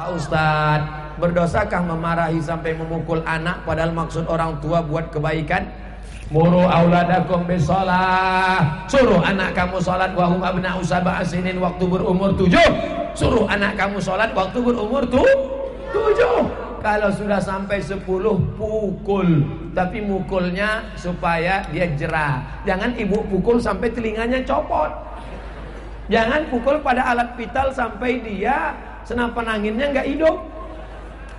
Pak Ustadz, berdosakah memarahi sampai memukul anak padahal maksud orang tua buat kebaikan? Muru auladakum bisolah, suruh anak kamu sholat wahum abna'u sab'a sinin waktu berumur 7. Suruh anak kamu sholat waktu berumur 7. Kalau sudah sampai 10 pukul, tapi mukulnya supaya dia jerah. Jangan ibu pukul sampai telinganya copot. Jangan pukul pada alat vital sampai dia senapan anginnya nggak hidup.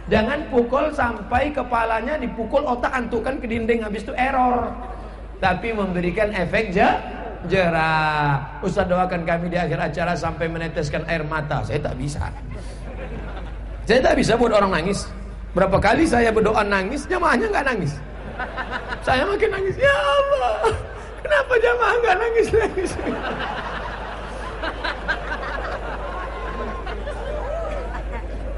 Jangan pukul sampai kepalanya dipukul, otak antukan ke dinding, habis itu error. Tapi memberikan efek jerah. Ustaz doakan kami di akhir acara sampai meneteskan air mata. Saya tak bisa. Saya tak bisa buat orang nangis. Berapa kali saya berdoa nangis, jamaahnya nggak nangis. Saya makin nangis. Ya Allah, kenapa jamaah nggak nangis?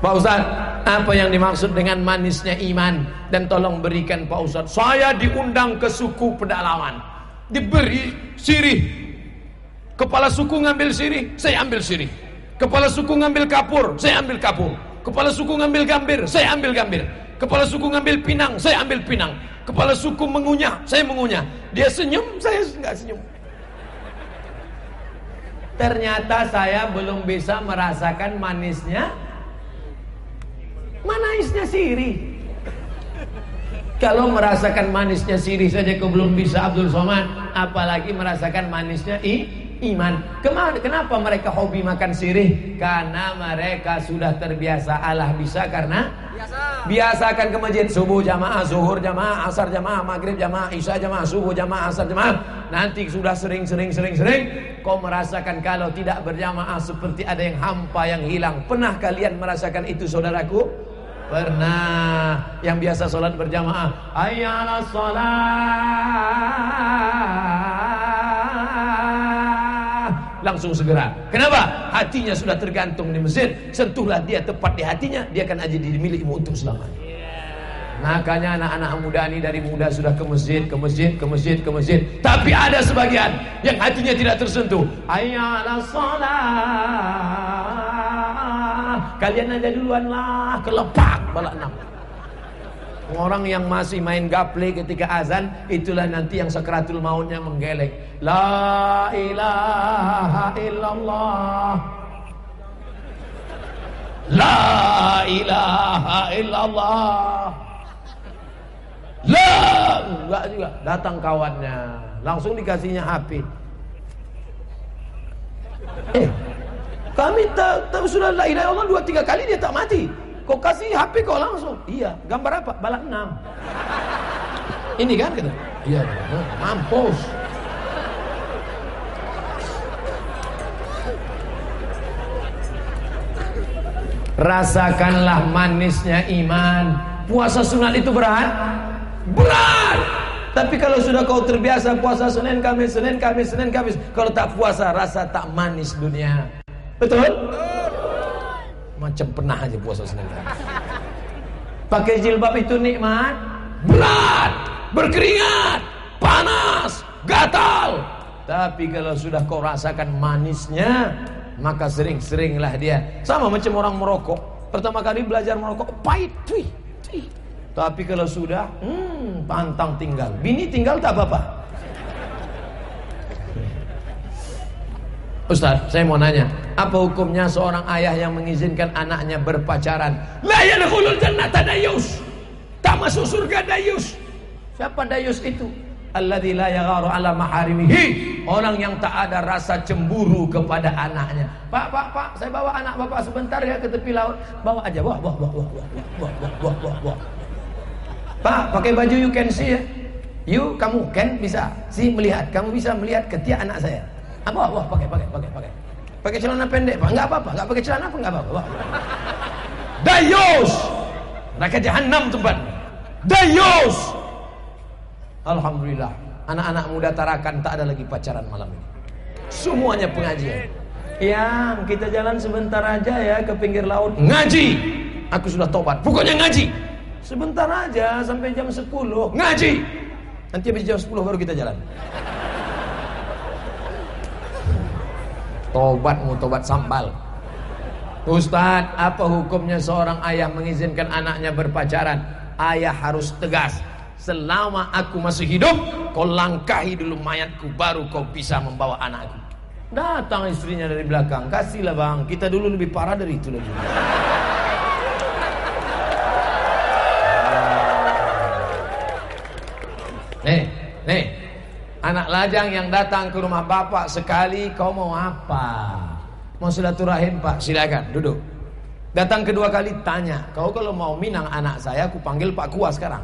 Pak Ustaz, apa yang dimaksud dengan manisnya iman? Dan tolong berikan Pak Ustaz. Saya diundang ke suku pedalaman, diberi sirih. Kepala suku ngambil sirih, saya ambil sirih. Kepala suku ngambil kapur, saya ambil kapur. Kepala suku ngambil gambir, saya ambil gambir. Kepala suku ngambil pinang, saya ambil pinang. Kepala suku mengunyah, saya mengunyah. Dia senyum, saya nggak senyum. Ternyata saya belum bisa merasakan manisnya sirih. Kalau merasakan manisnya sirih saja kau belum bisa Abdul Somad, apalagi merasakan manisnya iman. Kenapa mereka hobi makan sirih? Karena mereka sudah terbiasa. Allah bisa karena biasakan ke masjid subuh jamaah, zuhur jamaah, asar jamaah, maghrib jamaah, isya jamaah, subuh jamaah, asar jamaah. Nanti sudah sering kau merasakan kalau tidak berjamaah seperti ada yang hampa, yang hilang. Pernah kalian merasakan itu saudaraku? Pernah. Yang biasa sholat berjamaah, hayyalas shalah, langsung segera. Kenapa? Hatinya sudah tergantung di masjid. Sentuhlah dia tepat di hatinya, dia akan jadi milikmu untuk selamanya. Makanya anak-anak muda ini dari muda sudah ke masjid. Tapi ada sebagian yang hatinya tidak tersentuh. Hayyalas shalah, kalian aja duluan lah, kelepak balak 6. Orang yang masih main gaple ketika azan, itulah nanti yang sakratul mautnya menggeleng. La ilaha illallah, la ilaha illallah. Enggak juga. Datang kawannya, langsung dikasihnya HP. Kami tak sudah la ilaha illallah 2-3 kali dia tak mati. Kau kasih HP kau langsung. Iya, gambar apa? Balak 6. Ini kan kata. Iya, mampus. Rasakanlah manisnya iman. Puasa sunat itu berat. Tapi kalau sudah kau terbiasa puasa Senin Kamis, kalau tak puasa rasa tak manis dunia. Betul? Macam pernah aja puasa Senin Kamis. Pakai jilbab itu nikmat, berat, berkeringat, panas, gatal. Tapi kalau sudah kau rasakan manisnya, maka sering-seringlah dia. Sama macam orang merokok. Pertama kali belajar merokok, pahit, cuy. Tapi kalau sudah, pantang tinggal. Bini tinggal tak apa-apa. Ustaz, saya mau nanya, apa hukumnya seorang ayah yang mengizinkan anaknya berpacaran? La yadkhulul jannata dayus. Tak masuk surga dayus. Siapa dayus itu? Alladzi la yagharu ala maharimihi. Orang yang tak ada rasa cemburu kepada anaknya. Pak, saya bawa anak bapak sebentar ya ke tepi laut. Bawa aja, wah. Pak, pakai baju you can see ya. You, kamu can bisa see melihat. Kamu bisa melihat ketiak anak saya. Wah, pakai. Pakai celana pendek, Pak. Enggak apa-apa. Enggak pakai celana apa enggak apa-apa. Dayus. Neraka jahanam tempat. Dayus. Alhamdulillah, anak-anak muda Tarakan tak ada lagi pacaran malam ini. Semuanya pengajian. Yang kita jalan sebentar aja ya ke pinggir laut. Ngaji. Aku sudah tobat. Pokoknya ngaji. Sebentar aja sampai jam 10 ngaji. Nanti habis jam 10 baru kita jalan. Tobat mau tobat sambal. Ustaz, apa hukumnya seorang ayah mengizinkan anaknya berpacaran? Ayah harus tegas. Selama aku masih hidup, kau langkahi dulu mayatku, baru kau bisa membawa anakku. Datang istrinya dari belakang, kasihlah bang, kita dulu lebih parah dari itu lagi. Nih, anak lajang yang datang ke rumah bapak sekali, kau mau apa? Mau silaturahim pak, silakan duduk. Datang kedua kali tanya, kau kalau mau minang anak saya, aku panggil Pak Kua sekarang.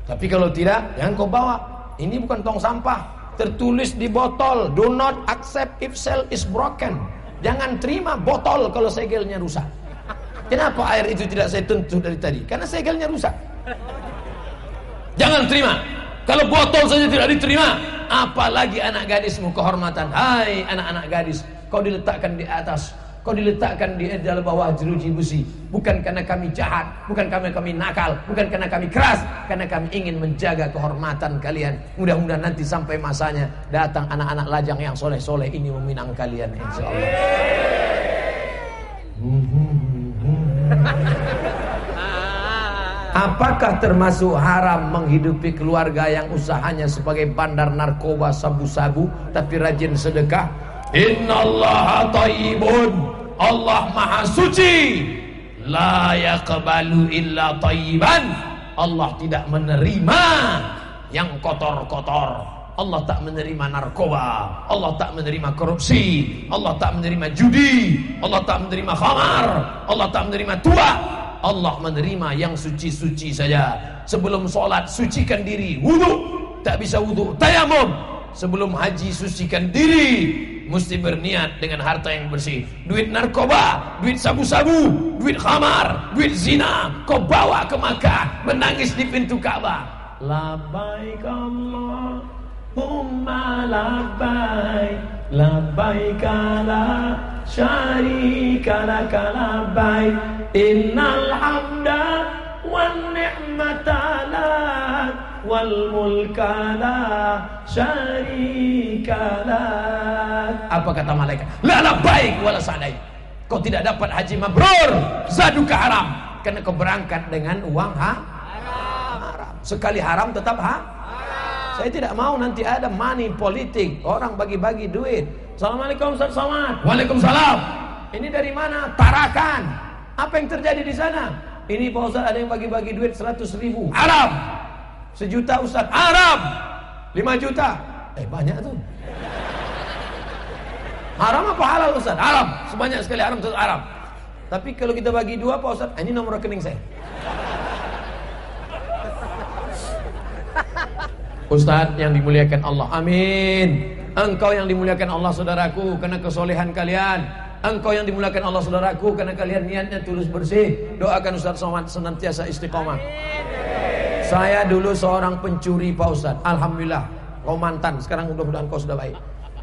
Tapi kalau tidak, jangan kau bawa. Ini bukan tong sampah. Tertulis di botol, do not accept if cell is broken. Jangan terima botol kalau segelnya rusak. Kenapa air itu tidak saya tentu dari tadi? Karena segelnya rusak. Jangan terima. Kalau botol saja tidak diterima, apalagi anak gadismu, kehormatan. Hai anak-anak gadis, kau diletakkan di atas, kau diletakkan di dalam bawah jeruji besi. Bukan karena kami jahat, bukan karena kami nakal, bukan karena kami keras, karena kami ingin menjaga kehormatan kalian. Mudah-mudahan nanti sampai masanya datang anak-anak lajang yang soleh-soleh ini meminang kalian, insyaallah. Apakah termasuk haram menghidupi keluarga yang usahanya sebagai bandar narkoba sabu-sabu tapi rajin sedekah? Innallaha thayyibun, Allah maha suci, la yaqbalu illa thayyiban. Allah tidak menerima yang kotor-kotor. Allah tak menerima narkoba, Allah tak menerima korupsi, Allah tak menerima judi, Allah tak menerima khamar, Allah tak menerima tua. Allah menerima yang suci-suci saja. Sebelum sholat sucikan diri, wudu, tak bisa wudu, tayamum. Sebelum haji sucikan diri, mesti berniat dengan harta yang bersih. Duit narkoba, duit sabu-sabu, duit khamar, duit zina, kau bawa ke Makkah, menangis di pintu Ka'bah. Labbaik Allahumma labbaik, labbaik la syarika laka labbaik, innal hamda wan ni'mata lak wal mulka la syarika lak. Apa kata malaikat? La labbaik wala sa'daik. Kau tidak dapat haji mabrur, zaduka haram, karena kau berangkat dengan uang haram. Sekali haram tetap haram. Saya tidak mau nanti ada money politik, orang bagi-bagi duit. Assalamualaikum Ustaz Somad. Waalaikumsalam. Ini dari mana? Tarakan. Apa yang terjadi di sana? Ini Pak Ustaz ada yang bagi-bagi duit 100.000. Haram. 1 juta Ustaz. Haram. 5 juta. Banyak tuh. Haram apa halal Ustaz? Haram. Sebanyak sekali haram tetap haram. Tapi kalau kita bagi 2 Pak Ustaz, ini nomor rekening saya. Ustaz yang dimuliakan Allah, amin. Engkau yang dimuliakan Allah saudaraku, karena kesolehan kalian. Engkau yang dimuliakan Allah saudaraku, karena kalian niatnya tulus bersih. Doakan Ustaz Somad senantiasa istiqomah. Saya dulu seorang pencuri Pak Ustaz. Alhamdulillah, kau mantan, sekarang mudah-mudahan kau sudah baik.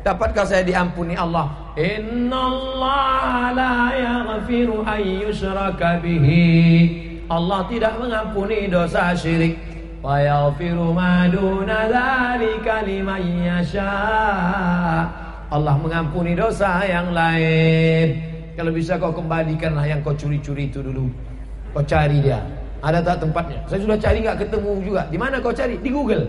Dapatkah saya diampuni Allah? Innallaha la yaghfiru an yushraka bihi. Allah tidak mengampuni dosa syirik. Wa yaghfiru ma duna dzalika liman yasha. Allah mengampuni dosa yang lain. Kalau bisa kau kembalikanlah yang kau curi-curi itu dulu. Kau cari dia. Ada tak tempatnya? Saya sudah cari enggak ketemu juga. Di mana kau cari? Di Google.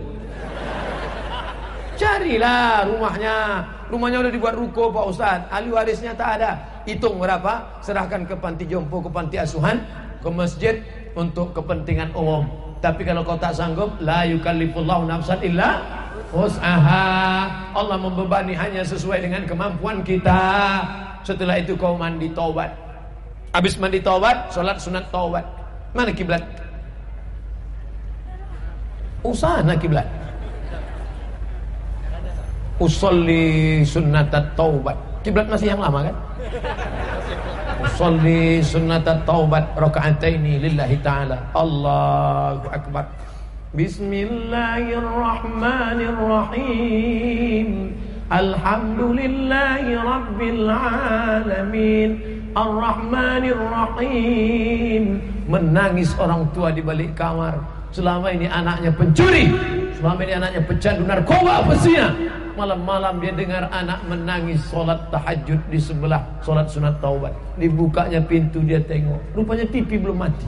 Carilah rumahnya. Rumahnya udah dibuat ruko Pak Ustaz. Ahli warisnya tak ada. Hitung berapa? Serahkan ke panti jompo, ke panti asuhan, ke masjid untuk kepentingan umum. Tapi kalau kau tak sanggup, la yukallifullahu nafsan illa wus'aha. Allah membebani hanya sesuai dengan kemampuan kita. Setelah itu kau mandi taubat. Habis mandi taubat, solat sunat taubat. Mana kiblat? Usana kiblat. Usolli sunnatat taubat. Kiblat masih yang lama kan? Usolli sunnatat taubat raka'ataini lillahi ta'ala. Allahu akbar. Bismillahirrahmanirrahim. Alhamdulillahi rabbil alamin. Ar-Rahmanir-Rahim. Menangis orang tua di balik kamar. Selama ini anaknya pencuri, selama ini anaknya pecandu narkoba, pesina. Malam-malam dia dengar anak menangis solat tahajud di sebelah solat sunat taubat. Dibukanya pintu, dia tengok, rupanya pipi belum mati.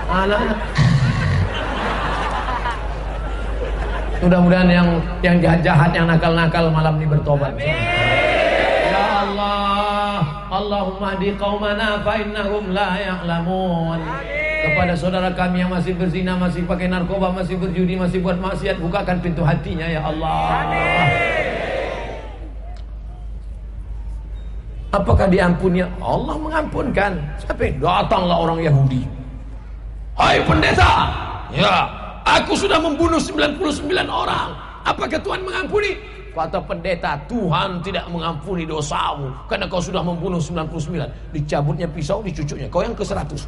Anak-anak. Mudah-mudahan yang jahat-jahat, yang nakal-nakal malam ini bertobat. Ya Allah, Allahumma hdi qaumana fa innahum la ya'lamun. Kepada saudara kami yang masih berzina, masih pakai narkoba, masih berjudi, masih buat maksiat, bukakan pintu hatinya ya Allah. Apakah diampuni? Allah mengampunkan. Sampai datanglah orang Yahudi. Hai pendeta, ya, aku sudah membunuh 99 orang. Apakah Tuhan mengampuni? Kata pendeta, Tuhan tidak mengampuni dosamu karena kau sudah membunuh 99. Dicabutnya pisau, dicucuknya. Kau yang ke 100.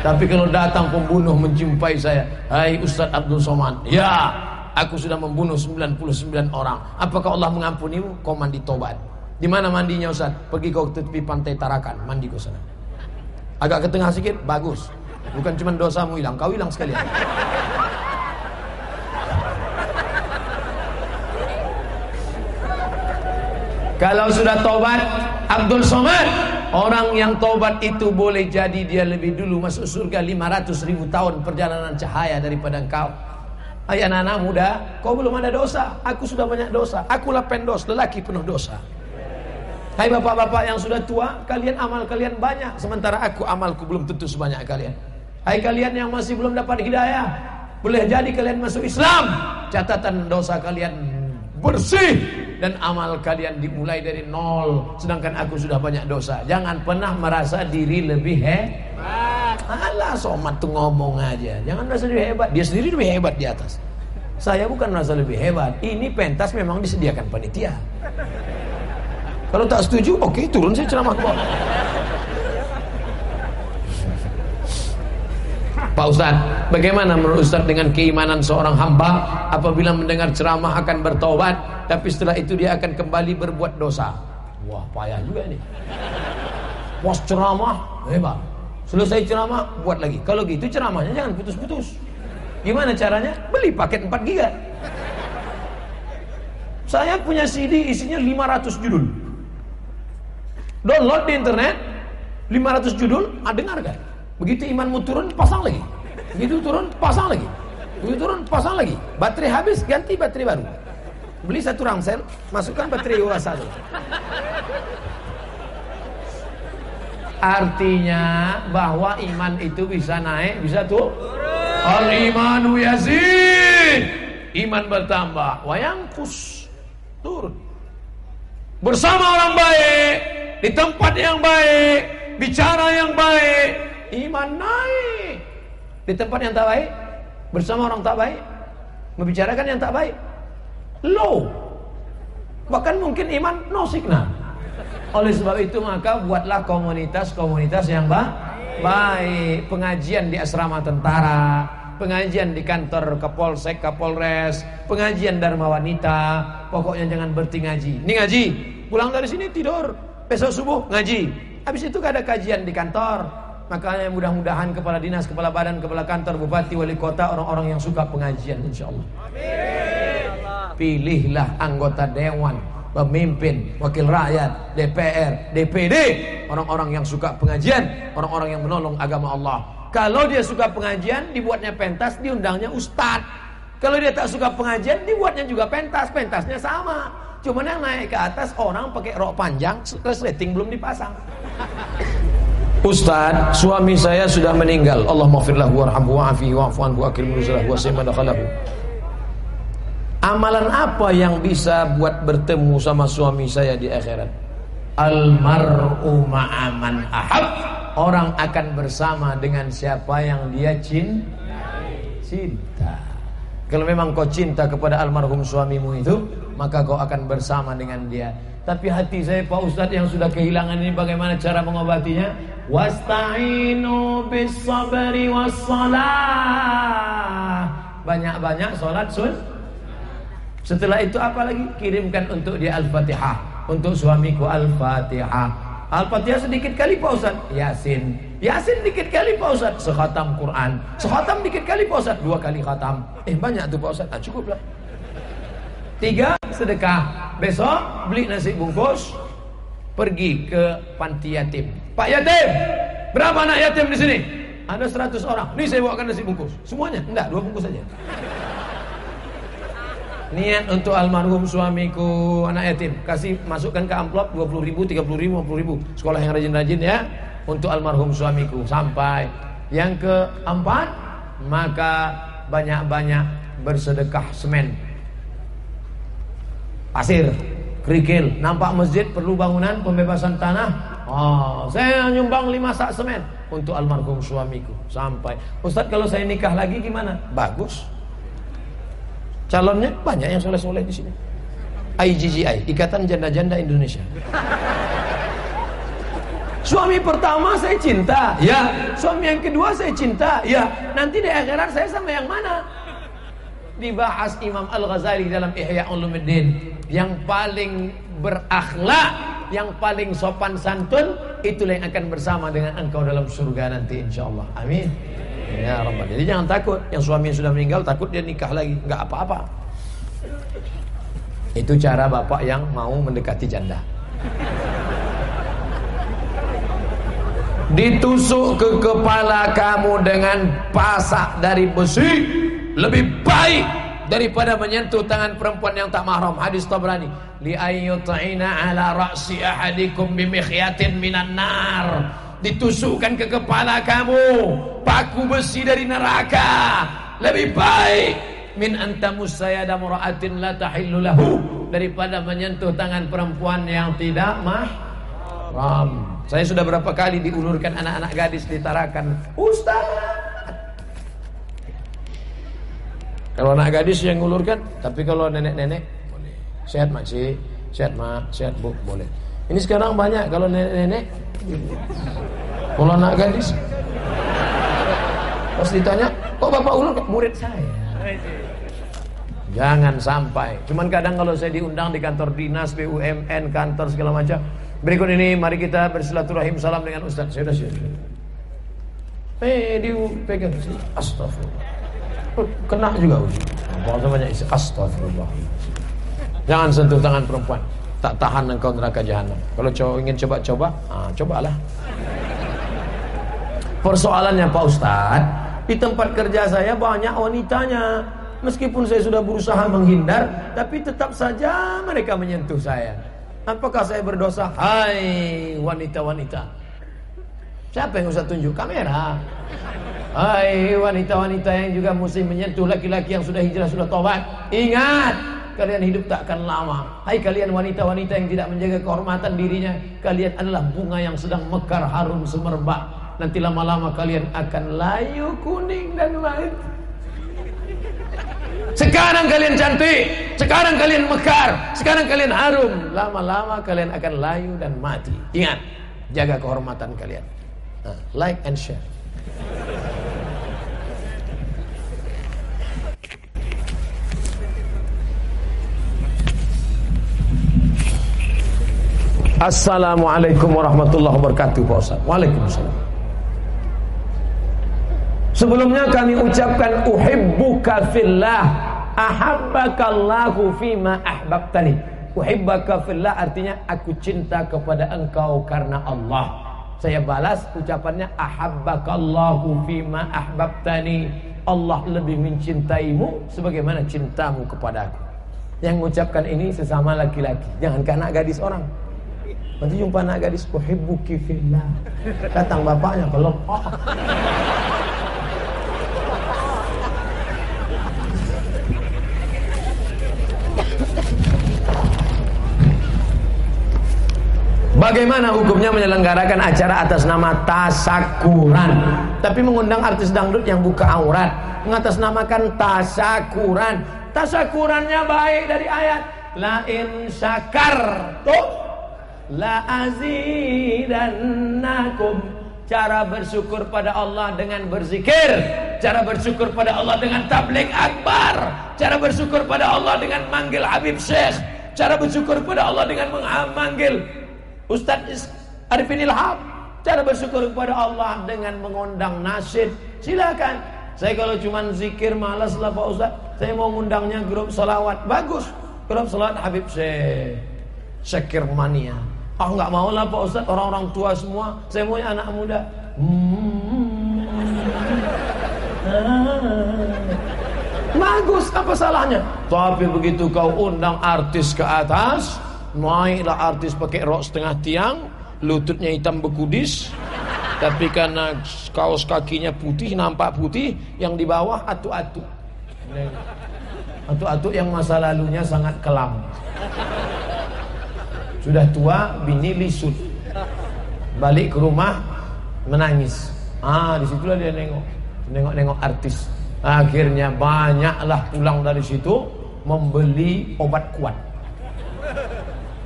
Tapi kalau datang pembunuh menjumpai saya, hai Ustadz Abdul Somad, ya, aku sudah membunuh 99 orang. Apakah Allah mengampunimu? Kau mandi tobat. Di mana mandinya Ustadz? Pergi kau ke tepi pantai Tarakan, mandi kau sana. Agak ke tengah sedikit, bagus. Bukan cuma dosamu hilang, kau hilang sekalian. Kalau sudah tobat, Abdul Somad, orang yang tobat itu boleh jadi dia lebih dulu masuk surga 500.000 tahun perjalanan cahaya daripada engkau. Hai anak-anak muda, kau belum ada dosa, aku sudah banyak dosa. Akulah pendos, lelaki penuh dosa. Hai bapak-bapak yang sudah tua, kalian amal kalian banyak, sementara aku amalku belum tentu sebanyak kalian. Hai kalian yang masih belum dapat hidayah, boleh jadi kalian masuk Islam, catatan dosa kalian bersih dan amal kalian dimulai dari nol, sedangkan aku sudah banyak dosa. Jangan pernah merasa diri lebih hebat. Alah, Somad tuh ngomong aja, jangan merasa lebih hebat. Dia sendiri lebih hebat di atas. Saya bukan merasa lebih hebat. Ini pentas memang disediakan panitia. Kalau tak setuju, oke, turun saya ceramah ke bawah. Pak Ustadz, bagaimana menurut Ustadz dengan keimanan seorang hamba apabila mendengar ceramah akan bertobat, tapi setelah itu dia akan kembali berbuat dosa? Wah, payah juga ini. Pos ceramah, hebat. Selesai ceramah, buat lagi. Kalau gitu ceramahnya jangan putus-putus. Gimana caranya? Beli paket 4 GB. Saya punya CD isinya 500 judul. Download di internet 500 judul, dengarkan. Begitu imanmu turun, pasang lagi. Begitu turun, pasang lagi. Begitu turun, pasang lagi. Baterai habis, ganti baterai baru. Beli 1 rangsel, masukkan baterai UA1. Artinya bahwa iman itu bisa naik, bisa turun. Al-imanu yazid. Iman bertambah, wa yanqus, turun. Bersama orang baik, di tempat yang baik, bicara yang baik, iman naik. Di tempat yang tak baik, bersama orang tak baik, membicarakan yang tak baik, low. Bahkan mungkin iman no signal. Oleh sebab itu maka buatlah komunitas-komunitas yang baik. Pengajian di asrama tentara, pengajian di kantor Kapolsek, Kapolres, pengajian Dharma Wanita. Pokoknya jangan berhenti ngaji. Ini ngaji, pulang dari sini tidur, besok subuh ngaji. Habis itu ada kajian di kantor. Makanya mudah-mudahan kepala dinas, kepala badan, kepala kantor, bupati, wali kota, orang-orang yang suka pengajian, insyaallah. Pilihlah anggota dewan, pemimpin, wakil rakyat, DPR, DPD, orang-orang yang suka pengajian, orang-orang yang menolong agama Allah. Kalau dia suka pengajian, dibuatnya pentas, diundangnya ustad. Kalau dia tak suka pengajian, dibuatnya juga pentas, pentasnya sama. Cuman yang naik ke atas orang pakai rok panjang, resleting belum dipasang. Ustaz, suami saya sudah meninggal. Allah maghfirlahu warhamhu wa'afihi wa'fu anhu wa akrim nuzulahu wa sima dakhalahu. Amalan apa yang bisa buat bertemu sama suami saya di akhirat? Almar'u ma'aman ahab. Orang akan bersama dengan siapa yang dia cinta. Kalau memang kau cinta kepada almarhum suamimu itu, maka kau akan bersama dengan dia. Tapi hati saya Pak Ustadz yang sudah kehilangan ini, bagaimana cara mengobatinya? Wasta'inu bis sabri wassalah. Banyak-banyak sholat Setelah itu apa lagi? Kirimkan untuk dia Al-Fatihah. Untuk suamiku Al-Fatihah. Al-Fatihah sedikit kali Pak Ustaz. Yasin dikit kali Pak Ustaz. Sekhatam Quran. Sekhatam dikit kali Pak Ustaz. 2 kali khatam. Banyak tuh Pak Ustaz. Cukup lah. 3 sedekah. Besok beli nasi bungkus, pergi ke panti yatim. Pak yatim, berapa anak yatim di sini? Ada 100 orang. Nih saya bawakan nasi bungkus. Semuanya? Enggak, 2 bungkus saja. Niat untuk almarhum suamiku, anak yatim. Kasih masukkan ke amplop 20.000, 30.000, 50.000. Sekolah yang rajin-rajin ya. Untuk almarhum suamiku. Sampai yang keempat, maka banyak-banyak bersedekah semen, pasir, kerikil. Nampak masjid perlu bangunan, pembebasan tanah. Saya nyumbang 5 sak semen untuk almarhum suamiku. Sampai, Ustaz kalau saya nikah lagi gimana? Bagus. Calonnya banyak yang soleh-soleh di sini. IJJI, Ikatan Janda-Janda Indonesia. Suami pertama saya cinta, ya. Suami yang kedua saya cinta, ya. Nanti di akhirat saya sama yang mana? Dibahas Imam Al-Ghazali dalam Ihya Ulumuddin. Yang paling berakhlak, yang paling sopan santun, itulah yang akan bersama dengan engkau dalam surga nanti insyaallah. Amin. Ya Rabbal. Jadi jangan takut. Yang suami yang sudah meninggal takut dia nikah lagi. Enggak apa-apa. Itu cara bapak yang mau mendekati janda. Ditusuk ke kepala kamu dengan pasak dari besi lebih baik daripada menyentuh tangan perempuan yang tak mahram. Hadis Tabrani. Li ayyut'ina ala ra'si ahadikum bimikhyatin minan nar. Ditusukkan ke kepala kamu paku besi dari neraka lebih baik min antamussayada mura'atin la tahillu lahu, daripada menyentuh tangan perempuan yang tidak mahram. Saya sudah berapa kali diulurkan anak-anak gadis ditarakan, Ustaz. Kalau anak gadis yang ngulurkan, tapi kalau nenek-nenek boleh. Sehat makcik, sehat mak, sehat bu, boleh. Ini sekarang banyak kalau nenek-nenek. Kalau anak gadis, pas ditanya, kok bapak ulur? Murid saya. Jangan sampai. Cuman kadang kalau saya diundang di kantor dinas, BUMN, kantor segala macam, berikut ini mari kita bersilaturahim salam dengan Ustaz. Saya sudah siap. Dipegang sini. Astagfirullah. Kena juga uji. Kalau banyak isi astagfirullah. Jangan sentuh tangan perempuan. Tak tahan engkau neraka jahanam. Kalau cowok ingin coba-coba, cobalah. Persoalannya Pak Ustadz, di tempat kerja saya banyak wanitanya. Meskipun saya sudah berusaha menghindar, tapi tetap saja mereka menyentuh saya. Apakah saya berdosa? Hai wanita-wanita. Siapa yang Ustadz tunjuk? Kamera. Hai wanita-wanita yang juga mesti menyentuh laki-laki yang sudah hijrah, sudah tobat. Ingat, kalian hidup tak akan lama. Hai kalian wanita-wanita yang tidak menjaga kehormatan dirinya, kalian adalah bunga yang sedang mekar harum semerbak. Nanti lama-lama kalian akan layu kuning dan mati. Sekarang kalian cantik, sekarang kalian mekar, sekarang kalian harum. Lama-lama kalian akan layu dan mati. Ingat, jaga kehormatan kalian. Like and share. Assalamualaikum warahmatullahi wabarakatuh Pak Ustaz. Waalaikumsalam. Sebelumnya kami ucapkan uhibbuka fillah, ahabbakallahu fima ahbabtani. Uhibbaka fillah artinya aku cinta kepada engkau karena Allah. Saya balas ucapannya ahabbakallahu fima ahbabtani. Allah lebih mencintaimu sebagaimana cintamu kepadaku. Yang mengucapkan ini sesama laki-laki, jangan ke anak gadis orang. Nanti jumpa anak gadis, uhibbuki fillah. Datang bapaknya belum. Bagaimana hukumnya menyelenggarakan acara atas nama tasakuran, tapi mengundang artis dangdut yang buka aurat, mengatasnamakan tasakuran. Tasakurannya baik dari ayat la in syakartum la azidannakum. Cara bersyukur pada Allah dengan berzikir, cara bersyukur pada Allah dengan tabligh akbar, cara bersyukur pada Allah dengan manggil Habib Syekh, cara bersyukur pada Allah dengan memanggil Ustaz Arifin ilham. Cara bersyukur kepada Allah dengan mengundang nasyid. Silakan. Saya kalau cuma zikir malas lah Pak Ustaz. Saya mau ngundangnya grup salawat. Bagus. Grup salawat Habib Syakir Mania. Nggak mau lah Pak Ustaz, orang-orang tua semua. Saya mau anak muda. Bagus, apa salahnya? Tapi begitu kau undang artis ke atas, naiklah artis pakai rok setengah tiang, lututnya hitam bekudis, tapi karena kaos kakinya putih, nampak putih, yang di bawah atu-atu. Atu-atu yang masa lalunya sangat kelam. Sudah tua, bini lisut. Balik ke rumah menangis. Disitulah dia nengok artis. Akhirnya banyaklah pulang dari situ membeli obat kuat.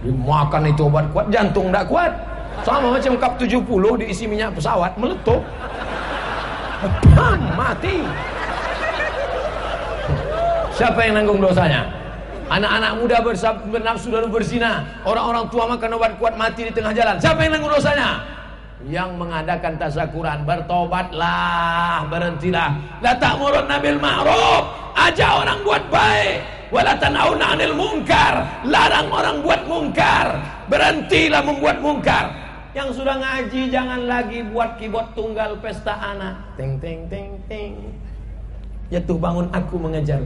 Dimakan itu obat kuat, jantung tidak kuat. Sama macam kap 70 diisi minyak pesawat, meletup. Mati. Siapa yang nanggung dosanya? Anak-anak muda bernafsu dan berzina, orang-orang tua makan obat kuat mati di tengah jalan. Siapa yang nanggung dosanya? Yang mengadakan tasyakuran. Bertobatlah, berhentilah. La ta'murunna bil ma'ruf, ajak orang buat baik, wala tanhauna 'anil munkar, larang orang buat mungkar. Berhentilah membuat mungkar. Yang sudah ngaji jangan lagi buat keyboard tunggal pesta anak. Ting ting ting ting. Jatuh bangun aku mengejar.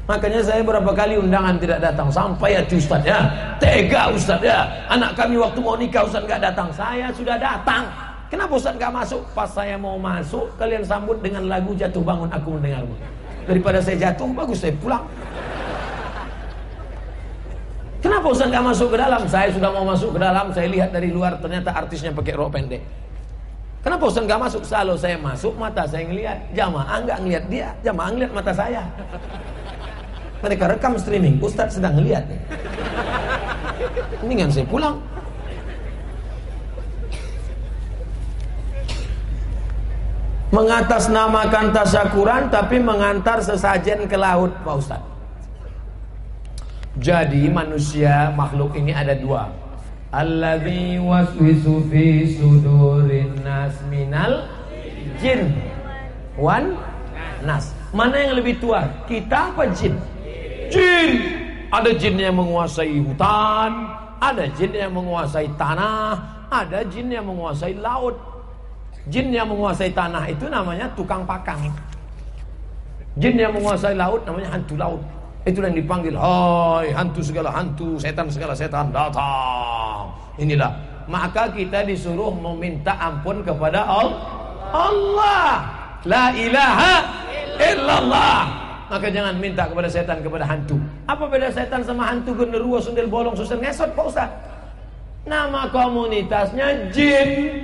Makanya saya berapa kali undangan tidak datang. Sampai hati Ustaz ya, tega Ustaz ya, anak kami waktu mau nikah Ustaz gak datang. Saya sudah datang. Kenapa Ustaz gak masuk? Pas saya mau masuk, kalian sambut dengan lagu Jatuh Bangun Aku Mendengarmu. Daripada saya jatuh, bagus saya pulang. Kenapa Ustaz gak masuk ke dalam? Saya sudah mau masuk ke dalam, saya lihat dari luar ternyata artisnya pakai rok pendek. Kenapa Ustaz gak masuk? Selalu saya masuk, mata saya ngelihat. Jamaah gak ngelihat dia, jamaah ngelihat mata saya. Mereka rekam streaming, Ustaz sedang ngelihat. Mendingan saya pulang. Mengatasnamakan tasyakuran tapi mengantar sesajen ke laut Pak Ustaz. Jadi manusia makhluk ini ada dua. Alladzi waswisu fi sudurin nas minal jin wan nas. Mana yang lebih tua? Kita apa jin? Jin. Ada jin yang menguasai hutan, ada jin yang menguasai tanah, ada jin yang menguasai laut. Jin yang menguasai tanah itu namanya tukang pakang. Jin yang menguasai laut namanya hantu laut. Itulah yang dipanggil, hai hantu segala hantu, setan segala setan, datang. Inilah. Maka kita disuruh meminta ampun kepada Allah. La ilaha illallah. Maka jangan minta kepada setan, kepada hantu. Apa beda setan sama hantu? Genderuwo, sundel bolong, susah ngesot Pak Ustaz. Nama komunitasnya jin.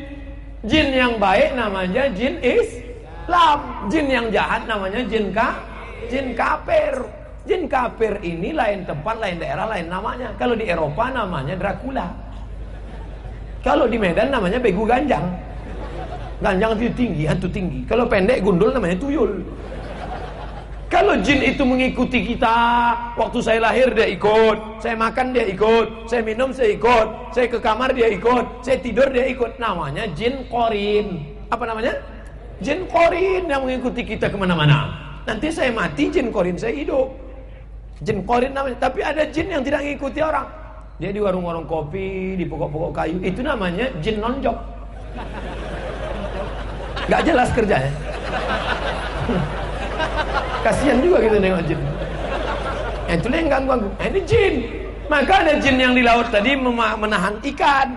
Jin yang baik namanya jin Islam. Jin yang jahat namanya jin kafir. Jin kafir ini lain tempat, lain daerah, lain namanya. Kalau di Eropa namanya Dracula. Kalau di Medan namanya begu ganjang. Ganjang itu tinggi, hantu tinggi. Kalau pendek gundul namanya tuyul. Kalau jin itu mengikuti kita, waktu saya lahir dia ikut, saya makan dia ikut, saya minum saya ikut, saya ke kamar dia ikut, saya tidur dia ikut. Namanya jin korin. Apa namanya? Jin korin yang mengikuti kita kemana-mana. Nanti saya mati, jin korin saya hidup. Jin korin namanya. Tapi ada jin yang tidak mengikuti orang. Dia di warung-warung kopi, di pokok-pokok kayu. Itu namanya jin nonjok. Gak jelas kerjanya. Kasihan juga kita nengok jin. Itulah yang ganggu-ganggu. Ini jin. Maka ada jin yang di laut tadi menahan ikan.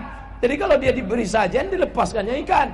Jadi kalau dia diberi sajian, dilepaskannya ikan.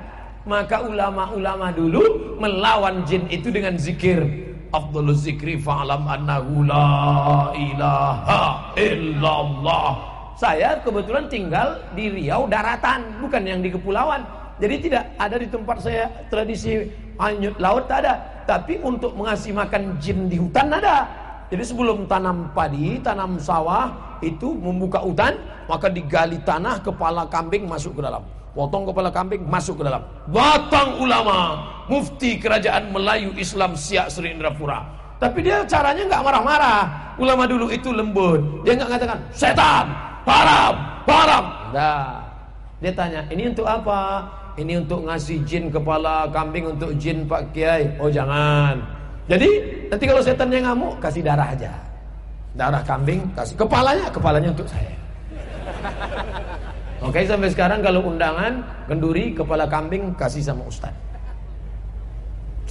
Maka ulama-ulama dulu melawan jin itu dengan zikir. Afdhaluz zikri fa'lam annahu la ilaha illallah. Saya kebetulan tinggal di Riau daratan, bukan yang di kepulauan. Jadi tidak ada di tempat saya tradisi hanyut laut, tak ada. Tapi untuk mengasih makan jin di hutan ada. Jadi sebelum tanam padi, tanam sawah, itu membuka hutan, maka digali tanah, kepala kambing masuk ke dalam. Potong kepala kambing masuk ke dalam. Batang ulama, mufti kerajaan Melayu Islam Siak Sri Indrapura. Tapi dia caranya nggak marah-marah. Ulama dulu itu lembut. Dia nggak mengatakan setan, haram, haram. Nah, Dia tanya, ini untuk apa? Ini untuk ngasih jin kepala kambing untuk jin Pak Kiai. Oh jangan. Jadi nanti kalau setannya ngamuk, kasih darah aja. Darah kambing, kasih kepalanya untuk saya. Oke, sampai sekarang kalau undangan kenduri kepala kambing kasih sama ustaz.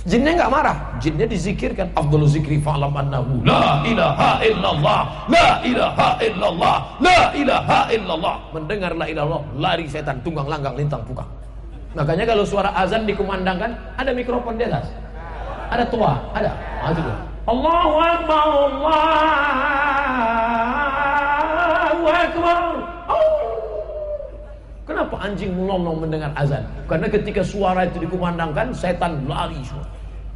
Jinnya nggak marah, jinnya dizikirkan. Afdhalu zikri fa'lam annahu la ilaha illallah, la ilaha illallah, la ilaha illallah. Mendengar la ilaha illallah, lari setan tunggang langgang lintang pukang. Makanya kalau suara azan dikumandangkan, ada mikrofon di atas, ada tua, ada. Allahu Akbar, Allahu Akbar. Kenapa anjing melolong mendengar azan? Karena ketika suara itu dikumandangkan, setan lari semua.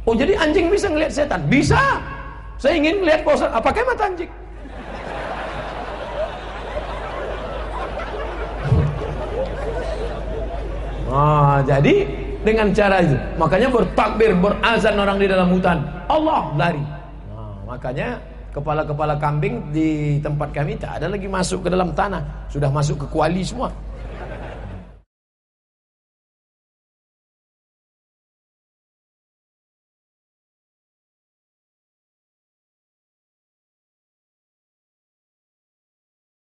Oh, jadi anjing bisa ngelihat setan? Bisa. Saya ingin melihat Pak Ustaz, pakai mata anjing. Jadi dengan cara itu, makanya bertakbir, berazan orang di dalam hutan, Allah lari. Makanya kepala-kepala kambing di tempat kami tak ada lagi masuk ke dalam tanah, sudah masuk ke kuali semua.